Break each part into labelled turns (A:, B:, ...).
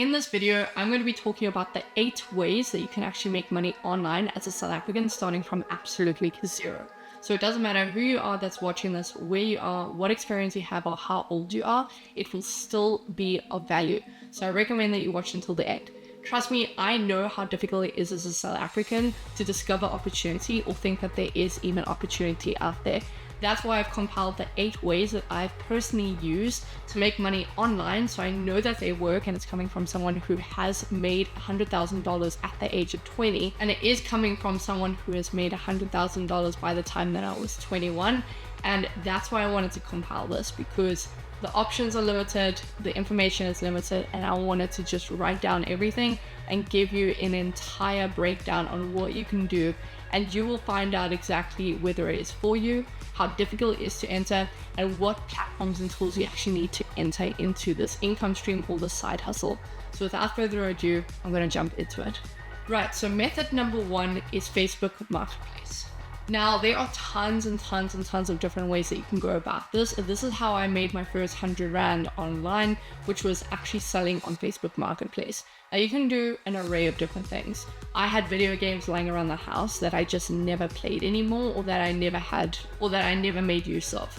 A: In this video, I'm going to be talking about the 8 ways that you can actually make money online as a South African starting from absolutely zero. So it doesn't matter who you are that's watching this, where you are, what experience you have, or how old you are, it will still be of value. So I recommend that you watch until the end. Trust me, I know how difficult it is as a South African to discover opportunity or think that there is even opportunity out there. That's why I've compiled the 8 ways that I've personally used to make money online, so I know that they work, and it's coming from someone who has made $100,000 at the age of 20, and it is coming from someone who has made $100,000 by the time that I was 21, and that's why I wanted to compile this, because the options are limited, the information is limited, and I wanted to just write down everything and give you an entire breakdown on what you can do, and you will find out exactly whether it is for you, how difficult it is to enter, and what platforms and tools you actually need to enter into this income stream or the side hustle. So without further ado, I'm going to jump into it. Right, so method number 1 is Facebook Marketplace. Now, there are tons and tons and tons of different ways that you can go about this. This is how I made my first 100 Rand online, which was actually selling on Facebook Marketplace. Now, you can do an array of different things. I had video games lying around the house that I just never played anymore, or that I never had, or that I never made use of.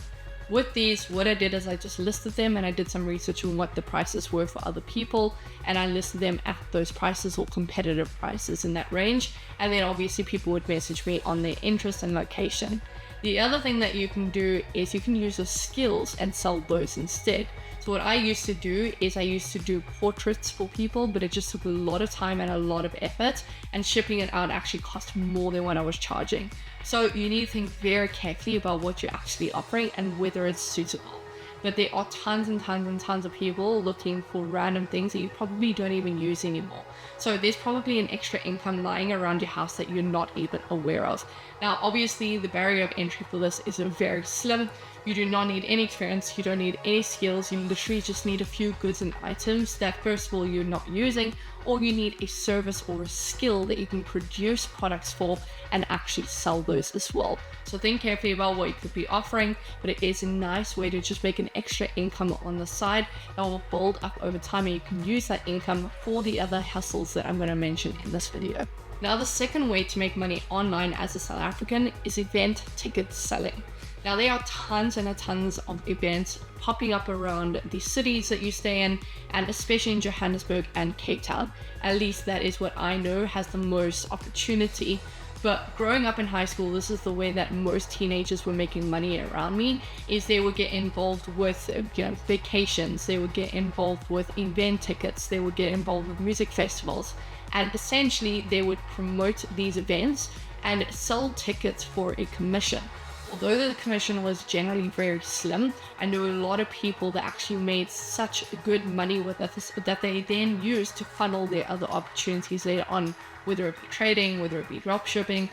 A: With these, what I did is I just listed them, and I did some research on what the prices were for other people, and I listed them at those prices or competitive prices in that range. And then obviously people would message me on their interest and location. The other thing that you can do is you can use your skills and sell those instead. So what I used to do is I used to do portraits for people, but it just took a lot of time and a lot of effort, and shipping it out actually cost more than what I was charging. So you need to think very carefully about what you're actually offering and whether it's suitable. But there are tons and tons and tons of people looking for random things that you probably don't even use anymore. So there's probably an extra income lying around your house that you're not even aware of. Now, obviously the barrier of entry for this is very slim. You do not need any experience, you don't need any skills, you literally just need a few goods and items that first of all you're not using, or you need a service or a skill that you can produce products for and actually sell those as well. So think carefully about what you could be offering, but it is a nice way to just make an extra income on the side that will build up over time, and you can use that income for the other hustles that I'm going to mention in this video. Now, the second way to make money online as a South African is event ticket selling. Now, there are tons and tons of events popping up around the cities that you stay in, and especially in Johannesburg and Cape Town. At least that is what I know has the most opportunity. But growing up in high school, this is the way that most teenagers were making money around me, is they would get involved with vacations, they would get involved with event tickets, they would get involved with music festivals, and essentially they would promote these events and sell tickets for a commission. Although the commission was generally very slim, I know a lot of people that actually made such good money with this that they then used to funnel their other opportunities later on, whether it be trading, whether it be drop shipping,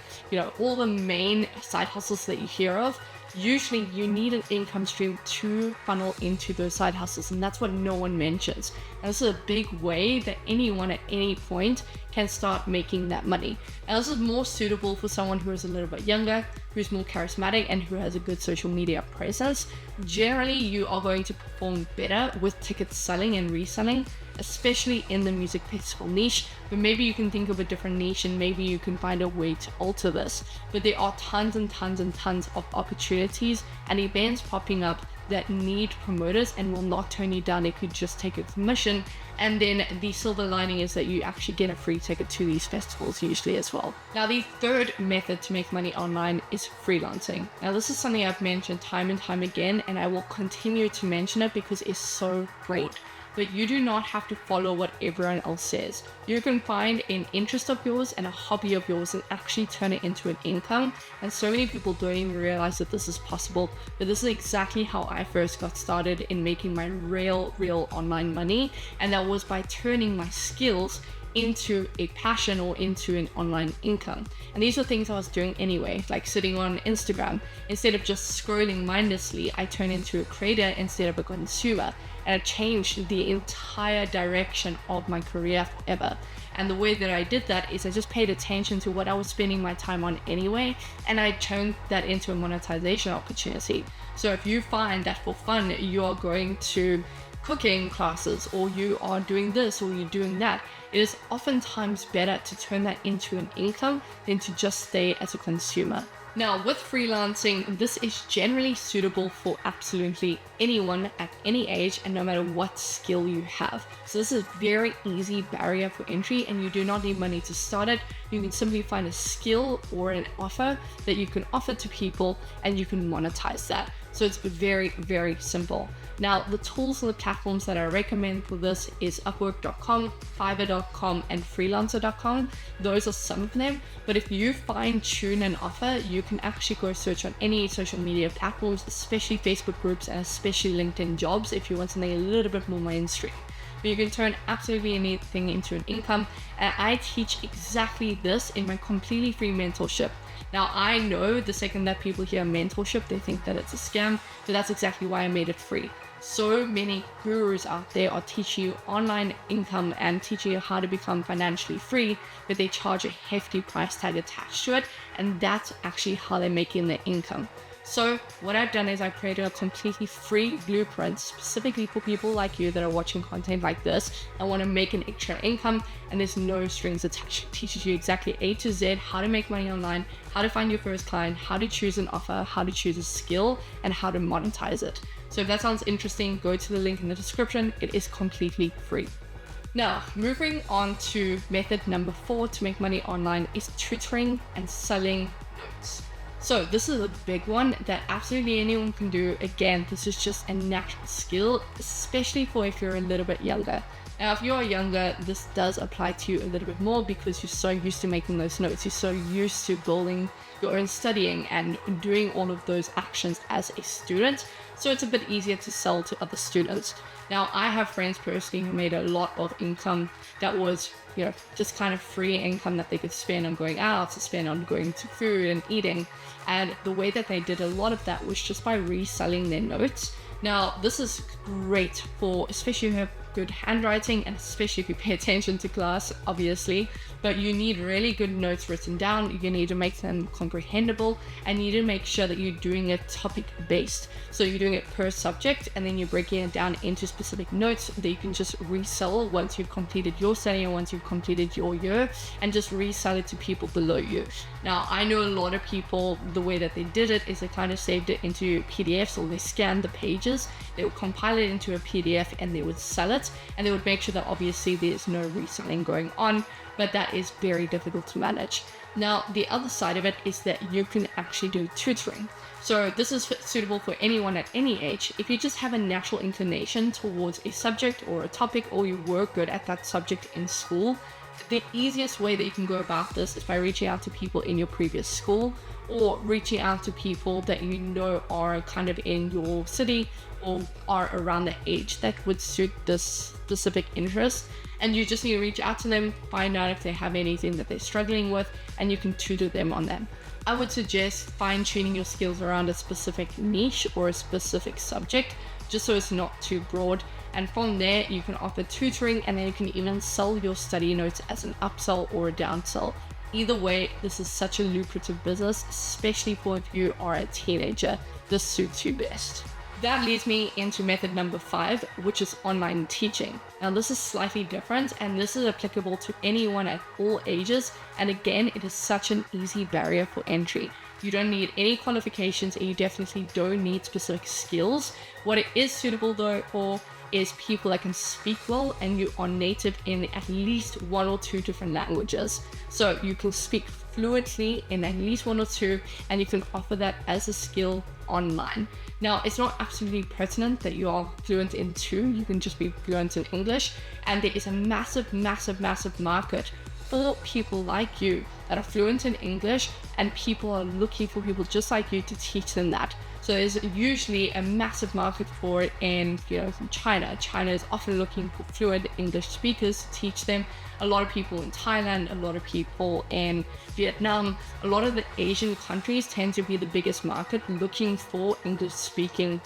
A: all the main side hustles that you hear of. Usually you need an income stream to funnel into those side hustles, and that's what no one mentions. And this is a big way that anyone at any point can start making that money. And this is more suitable for someone who is a little bit younger, who's more charismatic, and who has a good social media presence. Generally, you are going to perform better with ticket selling and reselling, especially in the music festival niche. But maybe you can think of a different niche, and maybe you can find a way to alter this. But there are tons and tons and tons of opportunities and events popping up that need promoters and will not turn you down if you just take a commission. And then the silver lining is that you actually get a free ticket to these festivals usually as well. Now, the third method to make money online is freelancing. Now, this is something I've mentioned time and time again, and I will continue to mention it because it's so great. But you do not have to follow what everyone else says. You can find an interest of yours and a hobby of yours and actually turn it into an income. And so many people don't even realize that this is possible. But this is exactly how I first got started in making my real online money. And that was by turning my skills into a passion or into an online income. And these are things I was doing anyway, like sitting on Instagram. Instead of just scrolling mindlessly, I turned into a creator instead of a consumer. And it changed the entire direction of my career forever. And the way that I did that is I just paid attention to what I was spending my time on anyway, and I turned that into a monetization opportunity. So if you find that for fun, you're going to cooking classes, or you are doing this, or you're doing that, it is oftentimes better to turn that into an income than to just stay as a consumer. Now, with freelancing, this is generally suitable for absolutely anyone at any age and no matter what skill you have. So this is a very easy barrier for entry, and you do not need money to start it. You can simply find a skill or an offer that you can offer to people and you can monetize that. So it's very, very simple. Now, the tools and the platforms that I recommend for this is Upwork.com, Fiverr.com, and Freelancer.com. Those are some of them. But if you fine tune an offer, you can actually go search on any social media platforms, especially Facebook groups and especially LinkedIn jobs if you want something a little bit more mainstream. But you can turn absolutely anything into an income. And I teach exactly this in my completely free mentorship. Now, I know the second that people hear mentorship, they think that it's a scam, but that's exactly why I made it free. So many gurus out there are teaching you online income and teaching you how to become financially free, but they charge a hefty price tag attached to it, and that's actually how they're making their income. So what I've done is I created a completely free blueprint specifically for people like you that are watching content like this and want to make an extra income, and there's no strings attached. It teaches you exactly A to Z how to make money online, how to find your first client, how to choose an offer, how to choose a skill, and how to monetize it. So if that sounds interesting, go to the link in the description. It is completely free. Now, moving on to method number 4 to make money online is tutoring and selling notes. So this is a big one that absolutely anyone can do. Again, this is just a natural skill, especially for if you're a little bit younger. Now, if you're younger, this does apply to you a little bit more because you're so used to making those notes. You're so used to building your own studying and doing all of those actions as a student. So it's a bit easier to sell to other students. Now, I have friends personally who made a lot of income that was, just kind of free income that they could spend on going out, to spend on going to food and eating. And the way that they did a lot of that was just by reselling their notes. Now, this is great for, especially if you have good handwriting and especially if you pay attention to class, obviously, but you need really good notes written down. You need to make them comprehensible, and you need to make sure that you're doing it topic based. So you're doing it per subject, and then you're breaking it down into specific notes that you can just resell once you've completed your study or once you've completed your year, and just resell it to people below you. Now, I know a lot of people, the way that they did it is they kind of saved it into PDFs, or they scanned the pages, they would compile it into a PDF and they would sell it, and they would make sure that obviously there's no reselling going on, but that is very difficult to manage. Now, the other side of it is that you can actually do tutoring. So this is suitable for anyone at any age. If you just have a natural inclination towards a subject or a topic, or you were good at that subject in school, the easiest way that you can go about this is by reaching out to people in your previous school, or reaching out to people that you know are kind of in your city or are around the age that would suit this specific interest. And you just need to reach out to them, find out if they have anything that they're struggling with, and you can tutor them on them. I would suggest fine-tuning your skills around a specific niche or a specific subject, just so it's not too broad. And from there, you can offer tutoring, and then you can even sell your study notes as an upsell or a downsell. Either way, this is such a lucrative business, especially for if you are a teenager. This suits you best. That leads me into method number 5, which is online teaching. Now, this is slightly different, and this is applicable to anyone at all ages. And again, it is such an easy barrier for entry. You don't need any qualifications, and you definitely don't need specific skills. What it is suitable though for is people that can speak well and you are native in at least 1 or 2 different languages. So you can speak fluently in at least 1 or 2, and you can offer that as a skill online. Now, it's not absolutely pertinent that you are fluent in 2, you can just be fluent in English, and there is a massive market for people like you that are fluent in English, and people are looking for people just like you to teach them that. So there's usually a massive market for it in China. China is often looking for fluent English speakers to teach them. A lot of people in Thailand, a lot of people in Vietnam, a lot of the Asian countries tend to be the biggest market looking for English speaking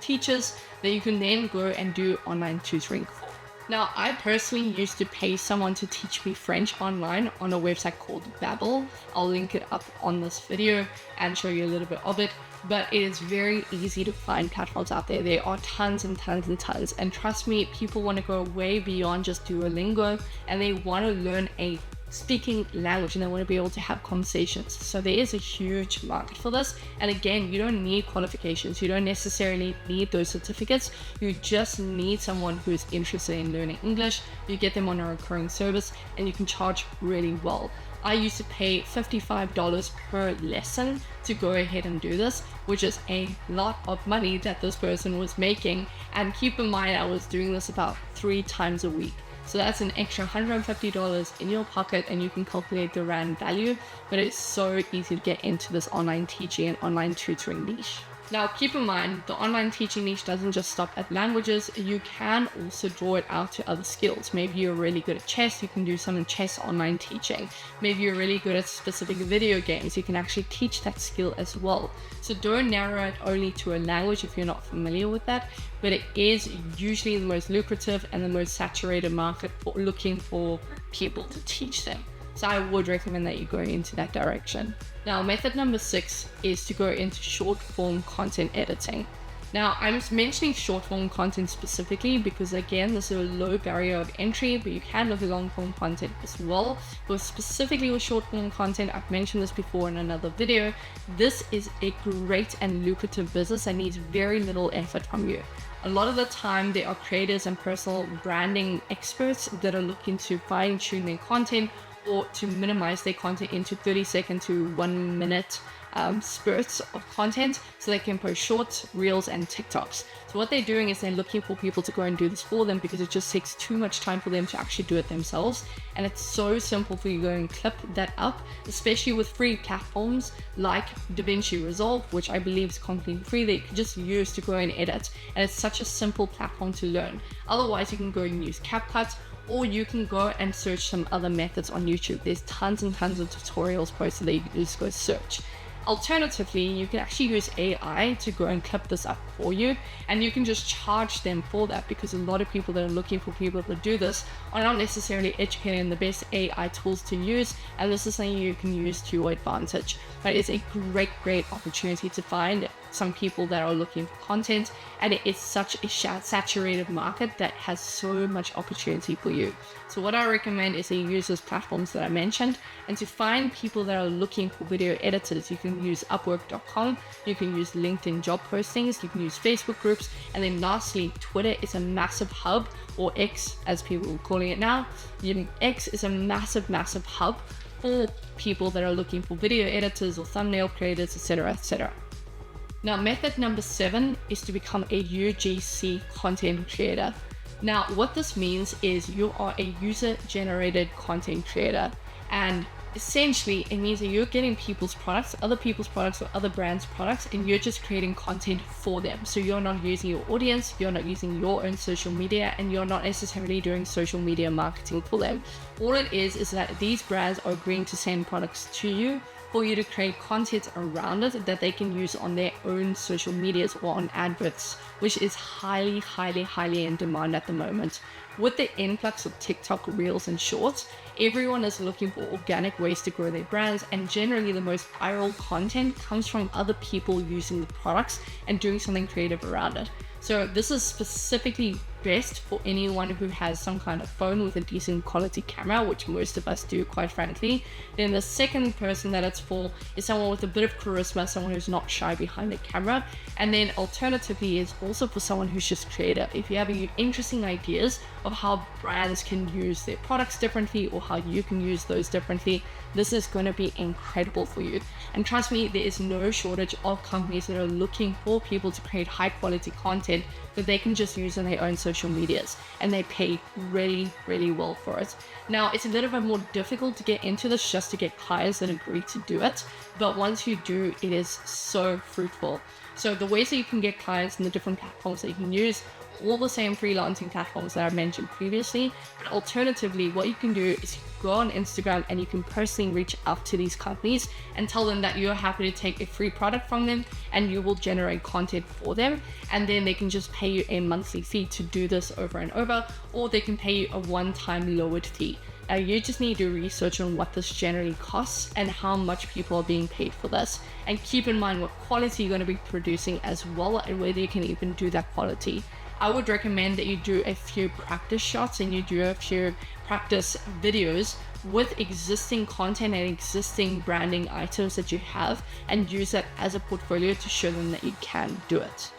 A: teachers that you can then go and do online tutoring for. Now, I personally used to pay someone to teach me French online on a website called Babbel. I'll link it up on this video and show you a little bit of it. But it is very easy to find platforms out there. There are tons and tons and tons. And trust me, people want to go way beyond just Duolingo, and they want to learn a speaking language, and they want to be able to have conversations. So there is a huge market for this. And again, you don't need qualifications. You don't necessarily need those certificates. You just need someone who is interested in learning English. You get them on a recurring service and you can charge really well. I used to pay $55 per lesson to go ahead and do this, which is a lot of money that this person was making. And keep in mind, I was doing this about 3 times a week. So that's an extra $150 in your pocket, and you can calculate the rand value, but it's so easy to get into this online teaching and online tutoring niche. Now, keep in mind, the online teaching niche doesn't just stop at languages. You can also draw it out to other skills. Maybe you're really good at chess, you can do some chess online teaching. Maybe you're really good at specific video games, you can actually teach that skill as well. So don't narrow it only to a language if you're not familiar with that, but it is usually the most lucrative and the most saturated market for looking for people to teach them. So I would recommend that you go into that direction. Now, method number 6 is to go into short form content editing. Now, I'm mentioning short form content specifically because, again, this is a low barrier of entry, but you can look at long form content as well. But specifically with short form content, I've mentioned this before in another video, this is a great and lucrative business that needs very little effort from you. A lot of the time, there are creators and personal branding experts that are looking to fine tune their content or to minimize their content into 30-second to 1 minute spurts of content so they can post shorts, reels, and TikToks. So what they're doing is they're looking for people to go and do this for them because it just takes too much time for them to actually do it themselves. And it's so simple for you to go and clip that up, especially with free platforms like DaVinci Resolve, which I believe is completely free that you can just use to go and edit. And it's such a simple platform to learn. Otherwise, you can go and use CapCut, or you can go and search some other methods on YouTube. There's tons and tons of tutorials posted that you can just go search. Alternatively, you can actually use AI to go and clip this up for you, and you can just charge them for that because a lot of people that are looking for people to do this are not necessarily educated in the best AI tools to use, and this is something you can use to your advantage. But it's a great opportunity to find some people that are looking for content, and it is such a saturated market that has so much opportunity for you. So what I recommend is that you use those platforms that I mentioned, and to find people that are looking for video editors, you can use Upwork.com, you can use LinkedIn job postings, you can use Facebook groups, and then lastly, Twitter is a massive hub, or X as people are calling it now. X is a massive hub for people that are looking for video editors or thumbnail creators, etc., etc. Now, method number 7 is to become a UGC content creator. Now, what this means is you are a user-generated content creator, and essentially it means that you're getting people's products, other people's products or other brands' products, and you're just creating content for them. So you're not using your audience, you're not using your own social media, and you're not necessarily doing social media marketing for them. All it is that these brands are agreeing to send products to you for you to create content around it that they can use on their own social medias or on adverts, which is highly in demand at the moment. With the influx of TikTok reels and shorts, everyone is looking for organic ways to grow their brands, and generally the most viral content comes from other people using the products and doing something creative around it. So this is specifically best for anyone who has some kind of phone with a decent quality camera, which most of us do, quite frankly. Then the second person that it's for is someone with a bit of charisma, someone who's not shy behind the camera. And then alternatively is also for someone who's just creative. If you have interesting ideas of how brands can use their products differently or how you can use those differently, this is going to be incredible for you. And trust me, there is no shortage of companies that are looking for people to create high quality content that they can just use on their own social medias, and they pay really well for it. Now, it's a little bit more difficult to get into this just to get clients that agree to do it, but once you do, it is so fruitful. So the ways that you can get clients and the different platforms that you can use, all the same freelancing platforms that I mentioned previously. But alternatively, what you can do is go on Instagram and you can personally reach out to these companies and tell them that you're happy to take a free product from them and you will generate content for them. And then they can just pay you a monthly fee to do this over and over, or they can pay you a one-time lowered fee. Now you just need to do research on what this generally costs and how much people are being paid for this. And keep in mind what quality you're going to be producing as well, and whether you can even do that quality. I would recommend that you do a few practice shots and you do a few practice videos with existing content and existing branding items that you have, and use that as a portfolio to show them that you can do it.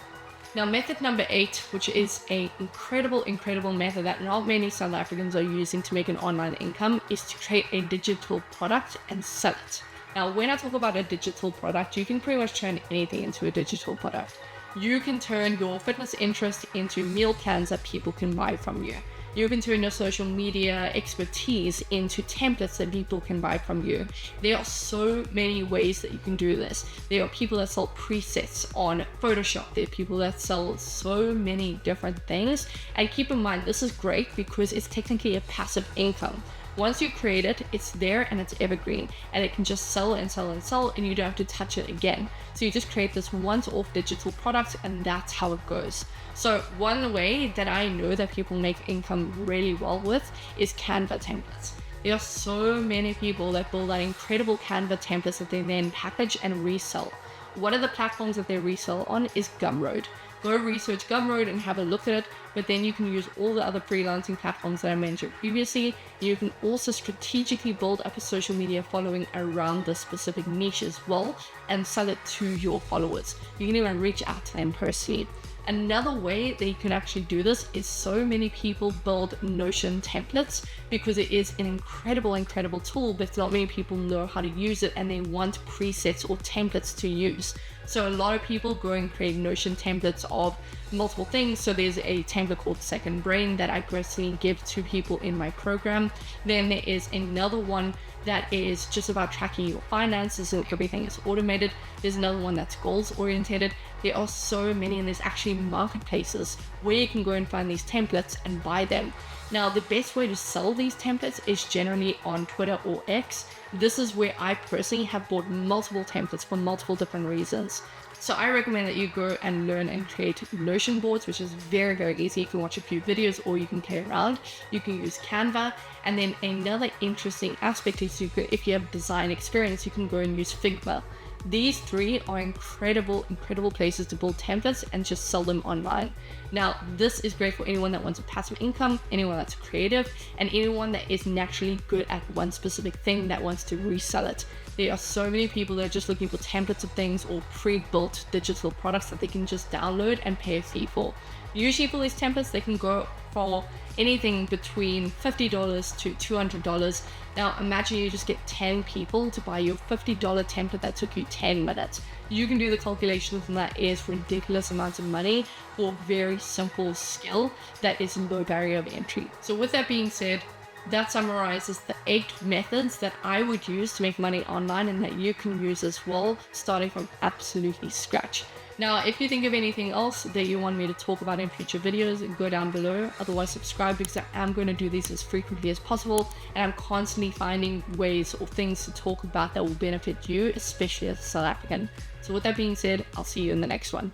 A: Now, method number 8, which is an incredible method that not many South Africans are using to make an online income, is to create a digital product and sell it. Now, when I talk about a digital product, you can pretty much turn anything into a digital product. You can turn your fitness interest into meal plans that people can buy from you. You can turn your social media expertise into templates that people can buy from you. There are so many ways that you can do this. There are people that sell presets on Photoshop. There are people that sell so many different things. And keep in mind, this is great because it's technically a passive income. Once you create it, it's there and it's evergreen, and it can just sell and sell and sell, and you don't have to touch it again. So you just create this once-off digital product, and that's how it goes. So one way that I know that people make income really well with is Canva templates. There are so many people that build out incredible Canva templates that they then package and resell. One of the platforms that they resell on is Gumroad. Go research Gumroad and have a look at it, but then you can use all the other freelancing platforms that I mentioned previously. You can also strategically build up a social media following around this specific niche as well and sell it to your followers. You can even reach out to them personally. Another way that you can actually do this is so many people build Notion templates because it is an incredible tool, but not many people know how to use it and they want presets or templates to use. So a lot of people go and create Notion templates of multiple things. So there's a template called Second Brain that I personally give to people in my program. Then there is another one that is just about tracking your finances and everything is automated. There's another one that's goals oriented. There are so many, and there's actually marketplaces where you can go and find these templates and buy them. Now, the best way to sell these templates is generally on Twitter or X. This is where I personally have bought multiple templates for multiple different reasons. So I recommend that you go and learn and create Notion boards, which is very easy. You can watch a few videos or you can play around. You can use Canva. And then another interesting aspect is if you have design experience, you can go and use Figma. These three are incredible places to build templates and just sell them online. Now, this is great for anyone that wants a passive income, anyone that's creative, and anyone that is naturally good at one specific thing that wants to resell it. There are so many people that are just looking for templates of things or pre-built digital products that they can just download and pay a fee for. Usually for these templates, they can go for anything between $50 to $200. Now imagine you just get 10 people to buy your $50 template that took you 10 minutes. You can do the calculations, and that is ridiculous amounts of money for a very simple skill that is low barrier of entry. So with that being said, that summarizes the 8 methods that I would use to make money online and that you can use as well, starting from absolutely scratch. Now, if you think of anything else that you want me to talk about in future videos, go down below. Otherwise, subscribe, because I am going to do these as frequently as possible, and I'm constantly finding ways or things to talk about that will benefit you, especially as a South African. So with that being said, I'll see you in the next one.